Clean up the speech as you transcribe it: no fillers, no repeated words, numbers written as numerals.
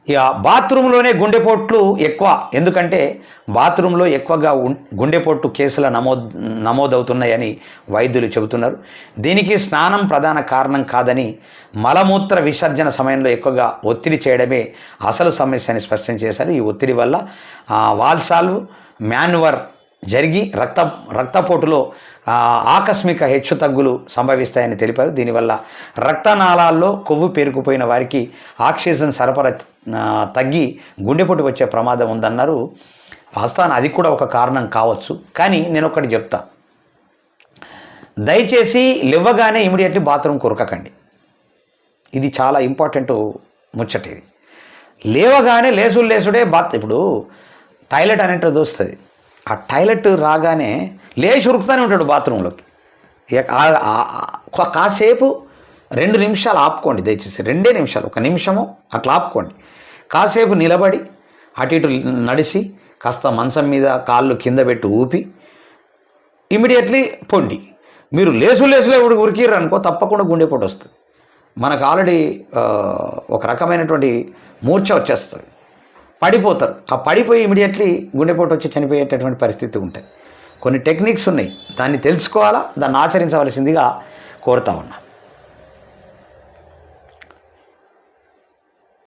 ఇక బాత్రూంలోనే గుండెపోట్లు ఎక్కువ, ఎందుకంటే బాత్రూంలో ఎక్కువగా గుండెపోటు కేసులు నమోదవుతున్నాయని వైద్యులు చెబుతున్నారు. దీనికి స్నానం ప్రధాన కారణం కాదని, మలమూత్ర విసర్జన సమయంలో ఎక్కువగా ఒత్తిడి చేయడమే అసలు సమస్య అని స్పష్టం చేశారు. ఈ ఒత్తిడి వల్ల వాల్సాల్వ్ మాన్యువర్ జరిగి రక్తపోటులో ఆకస్మిక హెచ్చుతగ్గులు సంభవిస్తాయని తెలిపారు. దీనివల్ల రక్తనాళాల్లో కొవ్వు పేరుకుపోయిన వారికి ఆక్సిజన్ సరఫరా తగ్గి గుండెపోటు వచ్చే ప్రమాదం ఉందన్నారు. వాస్తవాన్ని అది కూడా ఒక కారణం కావచ్చు. కానీ నేను ఒకటి చెప్తా, దయచేసి లేవగానే ఇమీడియట్లీ బాత్రూమ్ కొరకకండి. ఇది చాలా ఇంపార్టెంట్ ముచ్చట. ఇది లేవగానే లేసుడే ఇప్పుడు టాయిలెట్ అనేటిది వస్తుంది. ఆ టాయిలెట్ రాగానే లేచి ఉరుకుతూనే ఉంటాడు బాత్రూంలోకి. కాసేపు 2 నిమిషాలు ఆపుకోండి, దయచేసి 2 నిమిషాలు, 1 నిమిషము అట్లా ఆపుకోండి. కాసేపు నిలబడి అటు ఇటు నడిచి కాస్త మంచం మీద కాళ్ళు కింద పెట్టి ఊపి ఇమీడియట్లీ పొండి. మీరు లేసులే ఉరికిర్రు అనుకో, తప్పకుండా గుండెపోటు వస్తుంది. మనకు ఆల్రెడీ ఒక రకమైనటువంటి మూర్ఛ వచ్చేస్తుంది, పడిపోతారు. ఆ పడిపోయి ఇమీడియట్లీ గుండెపోటు వచ్చి చనిపోయేటటువంటి పరిస్థితి ఉంటాయి. కొన్ని టెక్నిక్స్ ఉన్నాయి, దాన్ని తెలుసుకోవాలా, దాన్ని ఆచరించవలసిందిగా కోరుతా ఉన్నా.